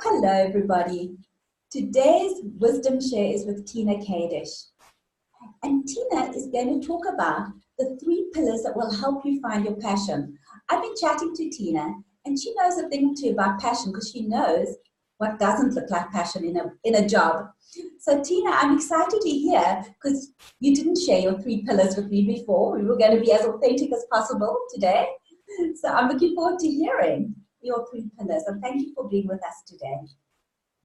Hello, everybody. Today's wisdom share is with Tina Kadish. And Tina is going to talk about the three pillars that will help you find your passion. I've been chatting to Tina, and she knows a thing or two about passion because she knows what doesn't look like passion in a job. So, Tina, I'm excited to hear because you didn't share your three pillars with me before. We were going to be as authentic as possible today. So, I'm looking forward to hearing your three pillars. And thank you for being with us today.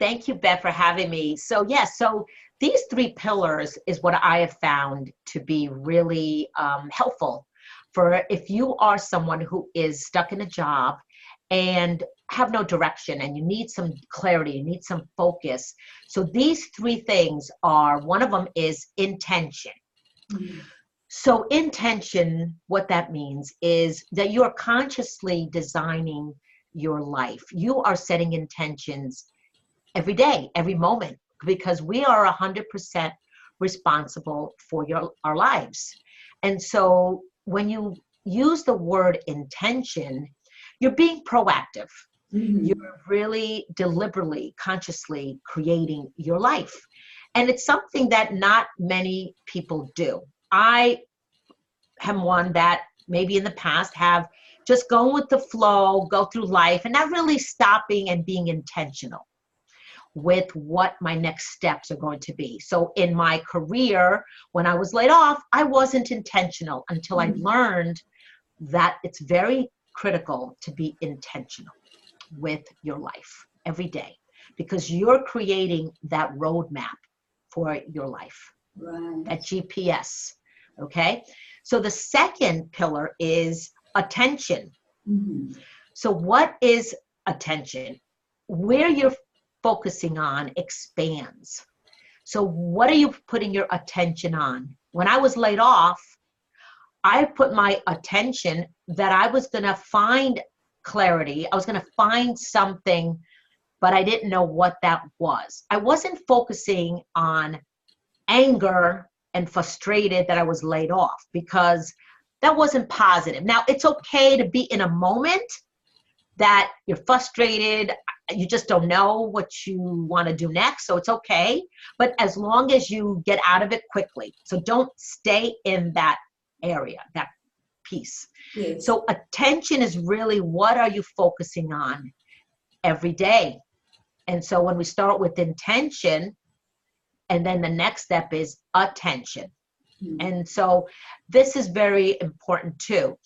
Thank you, Beth, for having me. So these three pillars is what I have found to be really helpful for if you are someone who is stuck in a job and have no direction and you need some clarity, you need some focus. So these three things are, one of them is intention. Mm-hmm. So intention, what that means is that you are consciously designing your life. You are setting intentions every day, every moment, because we are 100% responsible for our lives. And so when you use the word intention, you're being proactive. Mm-hmm. You're really deliberately, consciously creating your life. And it's something that not many people do. I am one that maybe in the past have just gone with the flow, go through life, and not really stopping and being intentional with what my next steps are going to be. So in my career, when I was laid off, I wasn't intentional until I learned that it's very critical to be intentional with your life every day because you're creating that roadmap for your life, right? That GPS, okay? So the second pillar is attention. Mm-hmm. So what is attention? Where you're focusing on expands. So what are you putting your attention on? When I was laid off, I put my attention that I was going to find clarity. I was going to find something, but I didn't know what that was. I wasn't focusing on anger and frustrated that I was laid off because that wasn't positive. Now, it's okay to be in a moment that you're frustrated, you just don't know what you want to do next, so it's okay. But as long as you get out of it quickly, so don't stay in that area, that piece. Yes. So attention is really what are you focusing on every day? And so when we start with intention, and then the next step is attention. Mm-hmm. And so this is very important too.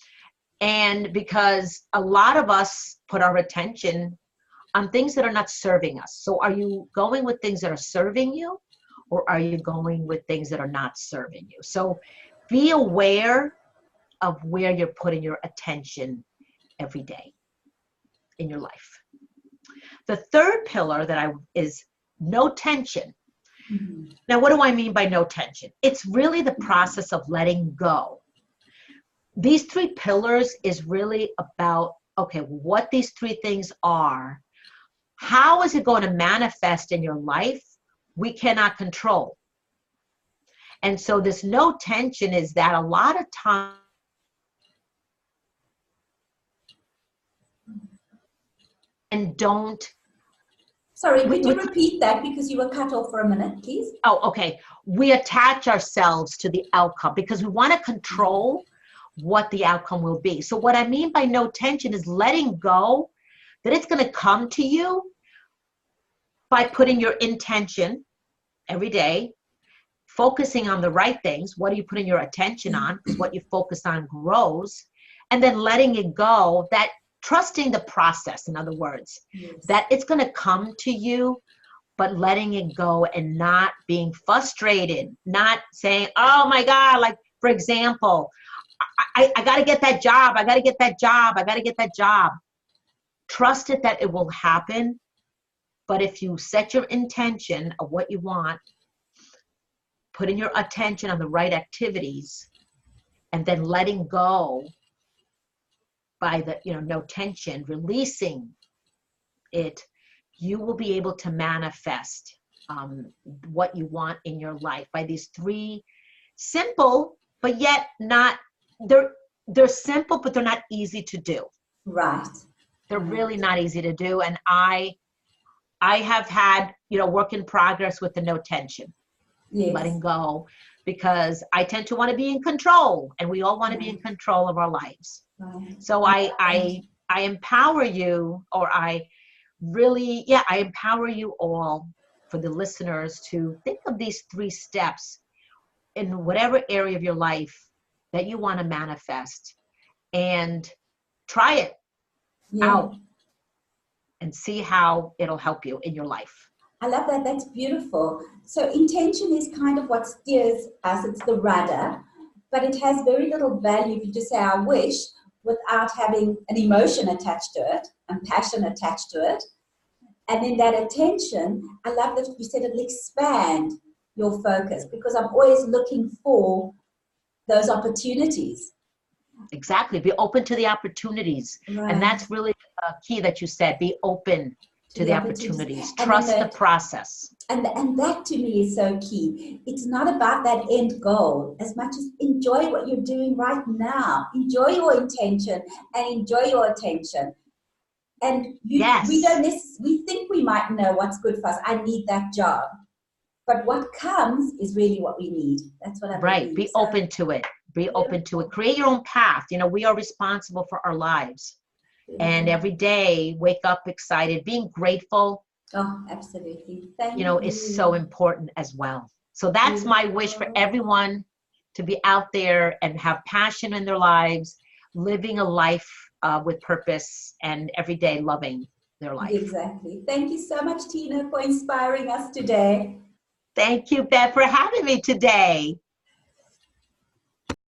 And because a lot of us put our attention on things that are not serving us. So are you going with things that are serving you, or are you going with things that are not serving you? So be aware of where you're putting your attention every day in your life. The third pillar is no tension. Mm-hmm. Now, what do I mean by no tension? It's really the process of letting go. These three pillars is really about, okay, what these three things are. How is it going to manifest in your life? We cannot control. And so this no tension is that a lot of times and don't. Sorry, could you repeat that because you were cut off for a minute, please? Oh, okay. We attach ourselves to the outcome because we want to control what the outcome will be. So what I mean by no tension is letting go that it's going to come to you by putting your intention every day, focusing on the right things. What are you putting your attention on? Because what you focus on grows. And then letting it go, that trusting the process, in other words, yes, that it's going to come to you, but letting it go and not being frustrated, not saying, oh my God, like, for example, I got to get that job. I got to get that job. I got to get that job. Trust it that it will happen. But if you set your intention of what you want, putting your attention on the right activities, and then letting go by the, no tension, releasing it, you will be able to manifest what you want in your life by these three simple, but yet not, they're simple, but they're not easy to do. Right. They're really not easy to do. And I I have had, work in progress with the no tension, letting Yes. go, because I tend to want to be in control, and we all want to be in Right. control of our lives. Right. So I I, love that. I, I empower you, or I empower you all, for the listeners, to think of these 3 steps in whatever area of your life that you want to manifest, and try it Yeah. out and see how it'll help you in your life. I love that. That's beautiful. So intention is kind of what steers us. It's the rudder, but it has very little value if you just say I wish without having an emotion attached to it and passion attached to it. And then that attention, I love that you said it'll expand your focus, because I'm always looking for those opportunities. Exactly. Be open to the opportunities. And Right. that's really key that you said. Be open To to the the opportunities. opportunities. And then Trust the process. and that to me is so key. It's not about that end goal as much as enjoy what you're doing right now. Enjoy your intention and enjoy your attention. And we Yes. we think we might know what's good for us. I need that job. But what comes is really what we need. That's what I Right. believe. Be So open to it. Be open to it. beautiful. Create your own path. We are responsible for our lives. And Beautiful. every day, wake up excited. Being grateful, Oh, absolutely. Thank is so you. important as well. So that's my wish for Beautiful. everyone, to be out there and have passion in their lives, living a life with purpose, and every day loving their life. Exactly. Thank you so much, Tina, for inspiring us today. Thank you, Beth, for having me today.